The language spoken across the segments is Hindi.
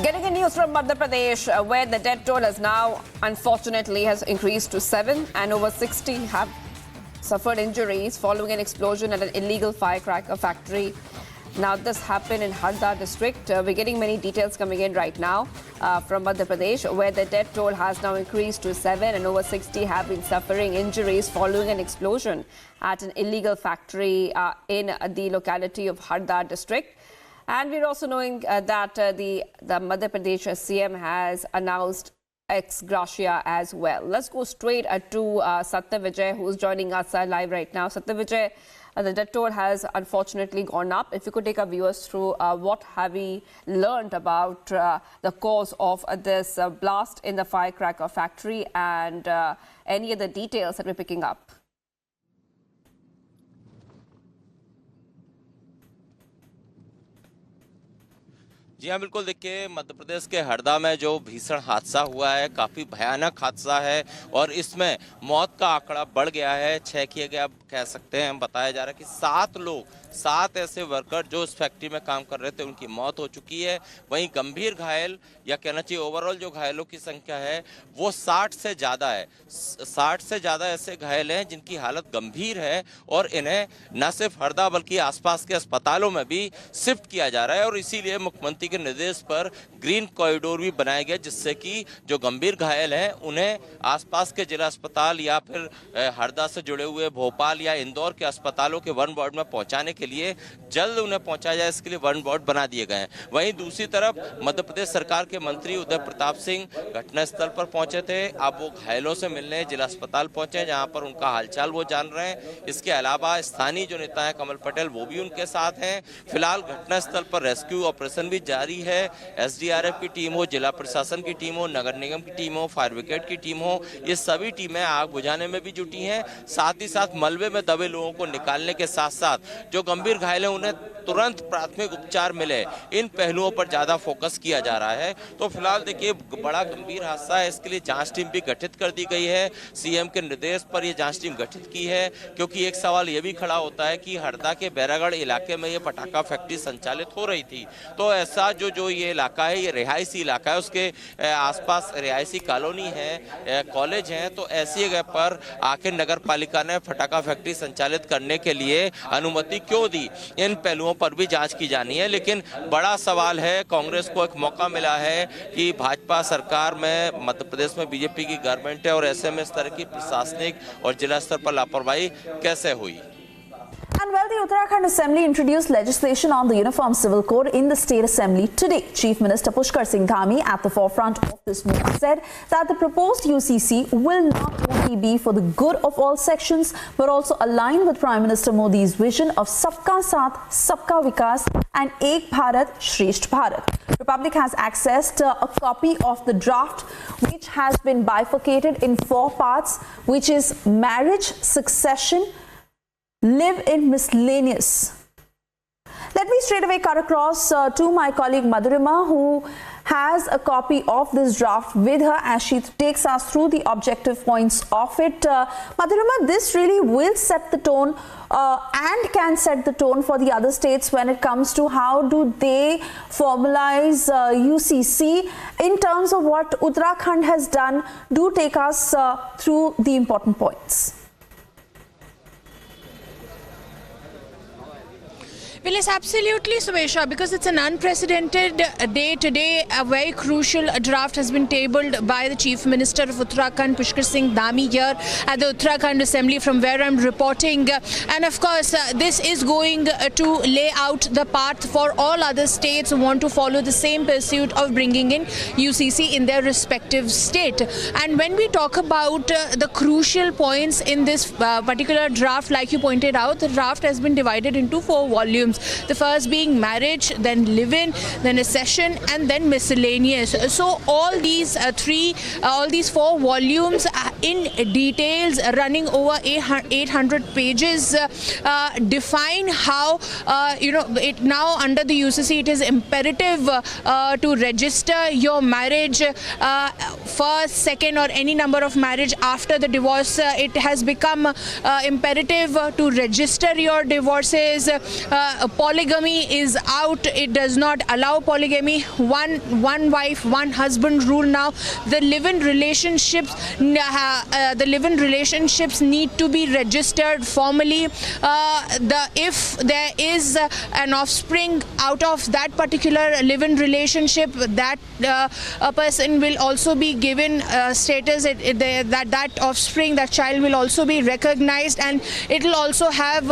Getting a news from Madhya Pradesh, where the death toll has now, unfortunately, has increased to 7 and over 60 have suffered injuries following an explosion at an illegal firecracker factory. Now, this happened in Harda district. We're getting many details coming in right now from Madhya Pradesh, where the death toll has now increased to 7 and over 60 have been suffering injuries following an explosion at an illegal factory in the locality of Harda district. And we're also knowing that the Madhya Pradesh CM has announced ex gratia as well. Let's go straight to Satya Vijay, who's joining us live right now. Satya Vijay, the death toll has unfortunately gone up. If you could take our viewers through what have we learned about the cause of this blast in the firecracker factory and any other details that we're picking up. जी हाँ, बिल्कुल। देखिए, मध्य प्रदेश के हरदा में जो भीषण हादसा हुआ है, काफ़ी भयानक हादसा है और इसमें मौत का आंकड़ा बढ़ गया है। 6 किए गए, अब कह सकते हैं। बताया जा रहा है कि 7 ऐसे वर्कर जो इस फैक्ट्री में काम कर रहे थे, उनकी मौत हो चुकी है। वहीं गंभीर घायल, या कहना चाहिए ओवरऑल जो घायलों की संख्या है वो 60 से ज़्यादा है। 60 से ज़्यादा ऐसे घायल हैं जिनकी हालत गंभीर है और इन्हें न सिर्फ हरदा बल्कि आसपास के अस्पतालों में भी शिफ्ट किया जा रहा है। और इसीलिए मुख्यमंत्री के निर्देश पर ग्रीन कॉरिडोर भी बनाया गया, जिससे कि जो गंभीर घायल हैं उन्हें आसपास के जिला अस्पताल या फिर हरदा से जुड़े हुए भोपाल या इंदौर के अस्पतालों के वन वार्ड में पहुंचाने के लिए जल्द उन्हें पहुंचाया जाए, इसके लिए वन वार्ड बना दिए गए हैं। वहीं दूसरी तरफ मध्य प्रदेश सरकार के मंत्री उदय प्रताप सिंह घटनास्थल पर पहुंचे थे। अब वो घायलों से मिलने जिला अस्पताल पहुंचे हैं, जहां पर उनका हालचाल वो जान रहे हैं। इसके अलावा स्थानीय जो नेता है कमल पटेल, वो भी उनके साथ हैं। फिलहाल घटनास्थल पर रेस्क्यू ऑपरेशन भी जारी है। एसडीआरएफ की टीम हो, जिला प्रशासन की टीम हो, नगर निगम की टीम हो, फायर ब्रिगेड की टीम हो, ये सभी टीमें आग बुझाने में भी जुटी हैं। साथ ही साथ मलबे में दबे लोगों को निकालने के साथ साथ जो गंभीर घायल हैं उन्हें तुरंत प्राथमिक उपचार मिले, इन पहलुओं पर ज्यादा फोकस किया जा रहा है। तो फिलहाल देखिए, बड़ा गंभीर हादसा है, इसके लिए जांच टीम भी गठित कर दी गई है। सीएम के निर्देश पर यह जांच टीम गठित की है, क्योंकि एक सवाल यह भी खड़ा होता है कि हरदा के बैरागढ़ इलाके में ये पटाखा फैक्ट्री संचालित हो रही थी, तो ऐसा जो ये इलाका है, ये रिहायशी इलाका है, उसके आसपास रिहायशी कॉलोनी है, कॉलेज है, तो ऐसी जगह पर आखिर नगर पालिका ने पटाखा फैक्ट्री संचालित करने के लिए अनुमति क्यों दी, इन पहलुओं पर भी जांच की जानी है। लेकिन बड़ा सवाल है, कांग्रेस को एक मौका मिला है कि भाजपा सरकार में मध्य प्रदेश में बीजेपी की गवर्नमेंट है और ऐसे में इस तरह की प्रशासनिक और जिला स्तर पर लापरवाही कैसे हुई। And well, the Uttarakhand Assembly introduced legislation on the Uniform Civil Code in the State Assembly today. Chief Minister Pushkar Singh Dhami, at the forefront of this move, said that the proposed UCC will not only be for the good of all sections, but also align with Prime Minister Modi's vision of Sabka Saath, Sabka Vikas and Ek Bharat, Shresht Bharat. Republic has accessed a copy of the draft, which has been bifurcated in 4 parts, which is marriage, succession, live in miscellaneous. Let me straight away cut across to my colleague Madhurima, who has a copy of this draft with her as she takes us through the objective points of it. Madhurima, this really will set the tone and can set the tone for the other states when it comes to how do they formalize UCC in terms of what Uttarakhand has done. Do take us through the important points. Well, yes, absolutely, Subesha, because it's an unprecedented day today. A very crucial draft has been tabled by the Chief Minister of Uttarakhand, Pushkar Singh Dhami, here at the Uttarakhand Assembly, from where I'm reporting. And of course, this is going to lay out the path for all other states who want to follow the same pursuit of bringing in UCC in their respective state. And when we talk about the crucial points in this particular draft, like you pointed out, the draft has been divided into 4 volumes. The first being marriage, then live-in, then accession, and then miscellaneous. So all these 4 volumes in details, running over 800 pages, define how it now under the UCC it is imperative to register your marriage, first, second, or any number of marriage after the divorce. It has become imperative to register your divorces. Polygamy is out. It does not allow polygamy. One wife, one husband rule now. The live-in relationships need to be registered formally. If there is an offspring out of that particular live-in relationship, that a person will also be given status that offspring, that child will also be recognized, and it will also have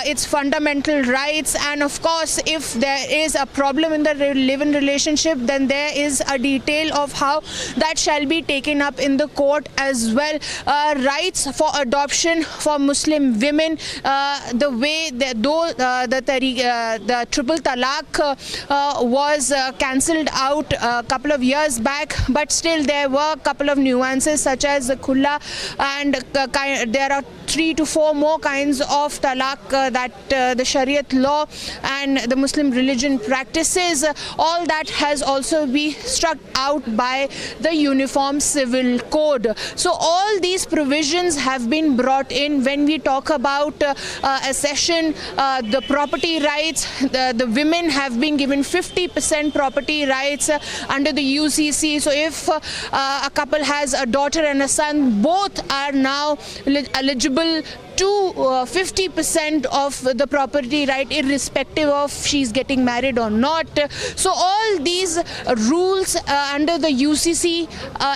its fundamental rights. And of course, if there is a problem in the live-in relationship, then there is a detail of how that shall be taken up in the court as well. Rights for adoption for Muslim women, the way the triple talaq was cancelled out a couple of years back, but still there were a couple of nuances such as the khulla, and there are 3 to 4 more kinds of talaq that the Shariat law and the Muslim religion practices. All that has also been struck out by the Uniform Civil Code. So all these provisions have been brought in when we talk about accession, the property rights. The women have been given 50% property rights under the UCC. So if a couple has a daughter and a son, both are now eligible to 50% of the property right, irrespective of she's getting married or not. So all these rules under the UCC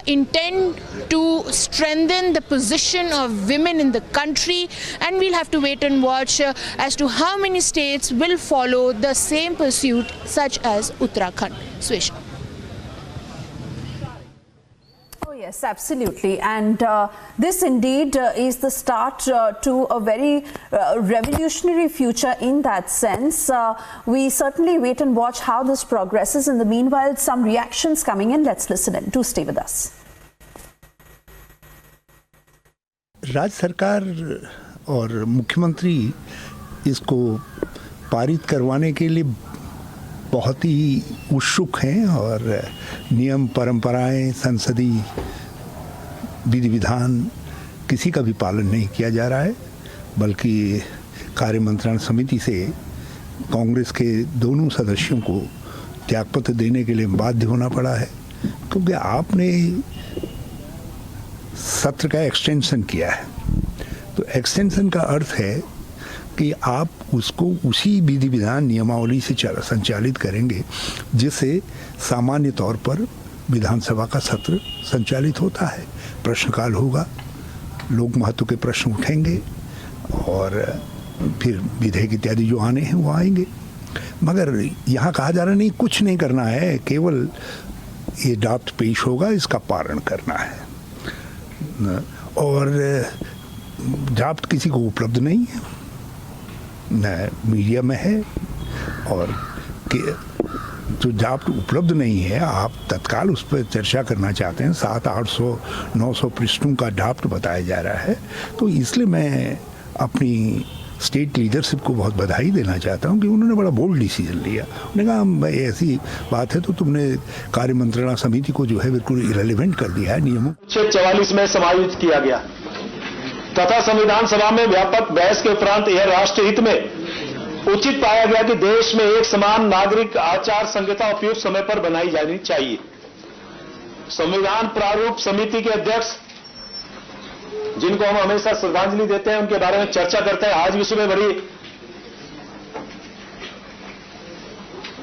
intend to strengthen the position of women in the country, and we'll have to wait and watch as to how many states will follow the same pursuit, such as Uttarakhand. Swesha. Yes, absolutely. And this indeed is the start to a very revolutionary future in that sense. We certainly wait and watch how this progresses. In the meanwhile, some reactions coming in. Let's listen in. Do stay with us. राज्य सरकार और मुख्यमंत्री इसको पारित करवाने के लिए बहुत ही उत्सुक हैं और नियम परंपराएं, संसदीय विधि विधान किसी का भी पालन नहीं किया जा रहा है, बल्कि कार्य मंत्रणा समिति से कांग्रेस के दोनों सदस्यों को त्यागपत्र देने के लिए बाध्य होना पड़ा है, क्योंकि आपने सत्र का एक्सटेंशन किया है। तो एक्सटेंशन का अर्थ है कि आप उसको उसी विधि विधान नियमावली से संचालित करेंगे जिससे सामान्य तौर पर विधानसभा का सत्र संचालित होता है। प्रश्नकाल होगा, लोक महत्व के प्रश्न उठेंगे और फिर विधेयक इत्यादि जो आने हैं वो आएंगे। मगर यहाँ कहा जा रहा नहीं, कुछ नहीं करना है, केवल ये ड्राफ्ट पेश होगा, इसका पालन करना है। और ड्राफ्ट किसी को उपलब्ध नहीं है, न मीडिया में है, और जो ड्राफ्ट उपलब्ध नहीं है आप तत्काल उस पर चर्चा करना चाहते हैं। 700-800-900 पृष्ठों का ड्राफ्ट बताया जा रहा है। तो इसलिए मैं अपनी स्टेट लीडरशिप को बहुत बधाई देना चाहता हूं कि उन्होंने बड़ा बोल्ड डिसीजन लिया। उन्होंने कहा ऐसी बात है तो तुमने कार्य मंत्रणा समिति को जो है बिल्कुल इरेलीवेंट कर दिया है नियमों। 44 में समायोजित किया गया तथा संविधान सभा में व्यापक बहस के उपरांत यह राष्ट्र हित में उचित पाया गया कि देश में एक समान नागरिक आचार संहिता उपयुक्त समय पर बनाई जानी चाहिए। संविधान प्रारूप समिति के अध्यक्ष, जिनको हम हमेशा श्रद्धांजलि देते हैं, उनके बारे में चर्चा करते हैं। आज भी सुबह बड़ी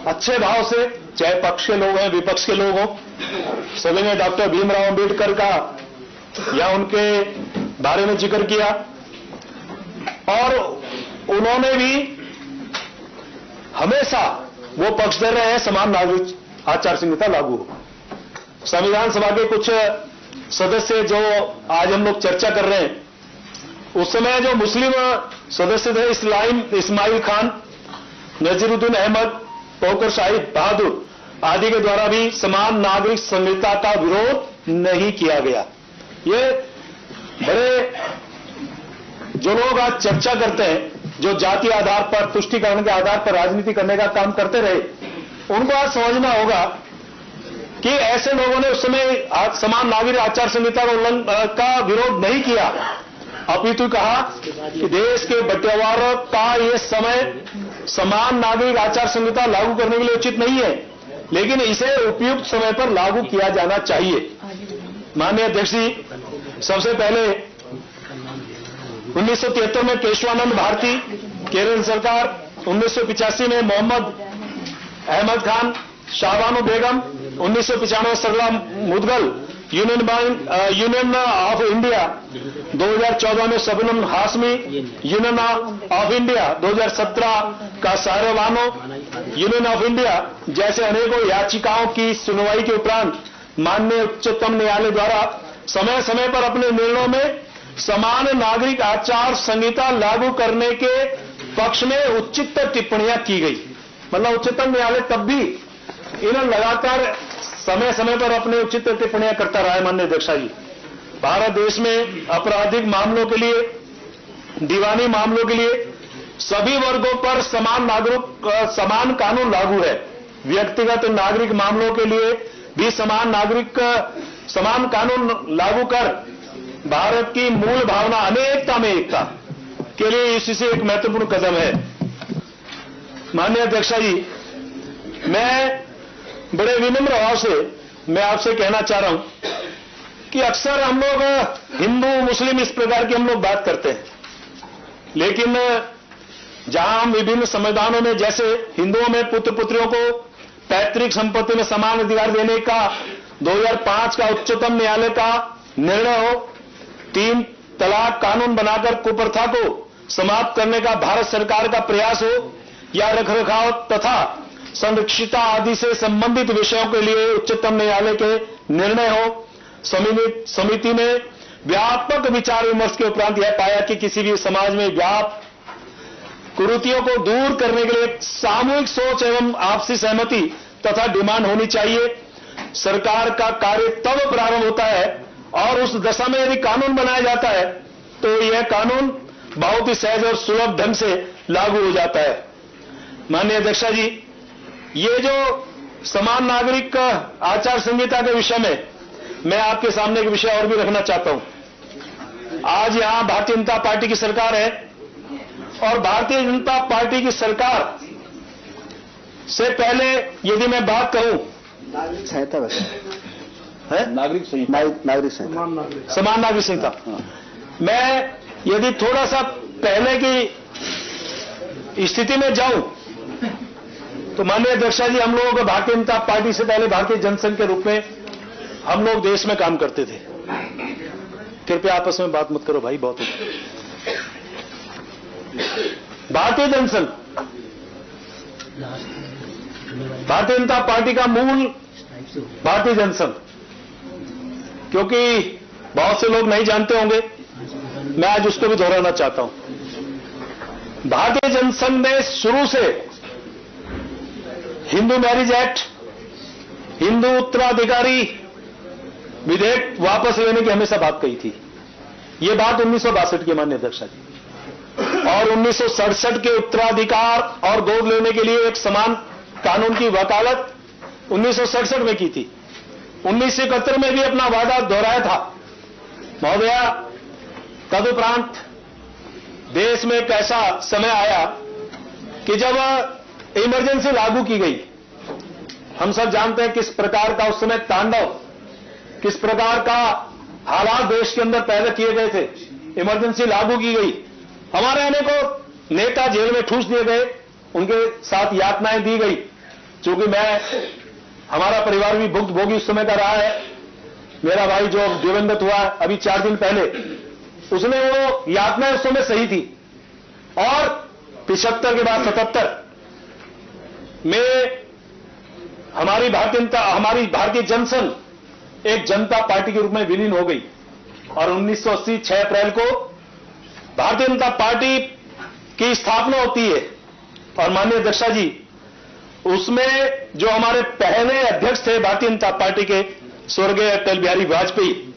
अच्छे भाव से, चाहे पक्ष के लोग हैं विपक्ष के लोग हों, सभी ने डॉक्टर भीमराव अंबेडकर का या उनके बारे में जिक्र किया और उन्होंने भी हमेशा वो पक्षधर रहे हैं समान नागरिक आचार संहिता लागू हो। संविधान सभा के कुछ सदस्य जो आज हम लोग चर्चा कर रहे हैं, उस समय जो मुस्लिम सदस्य थे इस्माइल खान, नजीरुद्दीन अहमद, पोकर शाहिद बहादुर आदि के द्वारा भी समान नागरिक संहिता का विरोध नहीं किया गया। ये बड़े जो लोग आज चर्चा करते हैं, जो जातीय आधार पर, तुष्टिकरण के आधार पर राजनीति करने का काम करते रहे, उनको आज समझना होगा कि ऐसे लोगों ने उस समय समान नागरिक आचार संहिता का विरोध नहीं किया, अपितु कहा कि देश के बंटवारे का यह समय समान नागरिक आचार संहिता लागू करने के लिए उचित नहीं है, लेकिन इसे उपयुक्त समय पर लागू किया जाना चाहिए। माननीय अध्यक्ष जी, सबसे पहले 1973 में केशवानंद भारती, केरल सरकार, 1985 में मोहम्मद अहमद खान, शाहबानो बेगम, 1995 सरला मुदगल, यूनियन ऑफ इंडिया, 2014 में सबनम हाशमी, यूनियन ऑफ इंडिया, 2017 का साहरवानो, यूनियन ऑफ इंडिया जैसे अनेकों याचिकाओं की सुनवाई के उपरांत माननीय उच्चतम न्यायालय द्वारा समय समय पर अपने निर्णयों में समान नागरिक आचार संहिता लागू करने के पक्ष में उचित टिप्पणियां की गई। मतलब उच्चतम न्यायालय तब भी इन्हें लगातार समय समय पर अपने उचित टिप्पणियां करता रहा है। माननीय अध्यक्ष जी, भारत देश में आपराधिक मामलों के लिए, दीवानी मामलों के लिए सभी वर्गों पर समान कानून लागू है। व्यक्तिगत नागरिक मामलों के लिए भी समान कानून लागू कर भारत की मूल भावना अनेकता में एकता के लिए इससे एक महत्वपूर्ण कदम है। माननीय अध्यक्ष जी, मैं बड़े विनम्र भाव से मैं आपसे कहना चाह रहा हूं कि अक्सर हम लोग हिंदू मुस्लिम इस प्रकार की हम लोग बात करते हैं, लेकिन जहां हम विभिन्न संविधानों में, जैसे हिंदुओं में पुत्र पुत्रियों को पैतृक संपत्ति में समान अधिकार देने का 2005 का उच्चतम न्यायालय का निर्णय हो, 3 तलाक कानून बनाकर कुप्रथा को समाप्त करने का भारत सरकार का प्रयास हो, या रखरखाव तथा संरक्षिता आदि से संबंधित विषयों के लिए उच्चतम न्यायालय के निर्णय हो, समिति ने व्यापक विचार विमर्श के उपरांत यह पाया कि किसी भी समाज में व्याप्त कुरीतियों को दूर करने के लिए सामूहिक सोच एवं आपसी सहमति तथा डिमांड होनी चाहिए। सरकार का कार्य तब प्रारंभ होता है और उस दशा में यदि कानून बनाया जाता है तो यह कानून बहुत ही सहज और सुलभ ढंग से लागू हो जाता है। माननीय अध्यक्ष जी, ये जो समान नागरिक आचार संहिता के विषय में मैं आपके सामने एक विषय और भी रखना चाहता हूं। आज यहां भारतीय जनता पार्टी की सरकार है और भारतीय जनता पार्टी की सरकार से पहले यदि मैं बात करूं, संहिता है नागरिक संहिता, समान नागरिक संहिता, मैं यदि थोड़ा सा पहले की स्थिति में जाऊं तो माननीय अध्यक्ष जी, हम लोग भारतीय जनता पार्टी से पहले भारतीय जनसंघ के रूप में हम लोग देश में काम करते थे। कृपया आपस में बात मत करो भाई, बहुत होता। भारतीय जनसंघ, भारतीय जनता पार्टी का मूल भारतीय जनसंघ, क्योंकि बहुत से लोग नहीं जानते होंगे, मैं आज उसको भी दोहराना चाहता हूं। भारतीय जनसंघ ने शुरू से हिंदू मैरिज एक्ट, हिंदू उत्तराधिकारी विधेयक वापस लेने की हमेशा बात कही थी। यह बात 1962 की, माननीय अध्यक्ष जी, और 1967 के उत्तराधिकार और गोद लेने के लिए एक समान कानून की वकालत 1967 में की थी। 1971 में भी अपना वादा दोहराया था। महोदया, तदुपरांत देश में एक ऐसा समय आया कि जब इमरजेंसी लागू की गई। हम सब जानते हैं किस प्रकार का उस समय तांडव, किस प्रकार का हालात देश के अंदर पैदा किए गए थे। इमरजेंसी लागू की गई, हमारे अनेकों नेता जेल में ठूस दिए गए, उनके साथ यातनाएं दी गई। चूंकि हमारा परिवार भी भुक्तभोगी उस समय का रहा है। मेरा भाई जो दिवंगत हुआ अभी 4 दिन पहले, उसने वो यातनाएं उस समय सही थी। और 75 के बाद 77 में हमारी भारतीय जनसंघ एक जनता पार्टी के रूप में विलीन हो गई और 1980 6 अप्रैल को भारतीय जनता पार्टी की स्थापना होती है। और माननीय अध्यक्ष जी, उसमें जो हमारे पहले अध्यक्ष थे भारतीय जनता पार्टी के, स्वर्गीय अटल बिहारी वाजपेयी,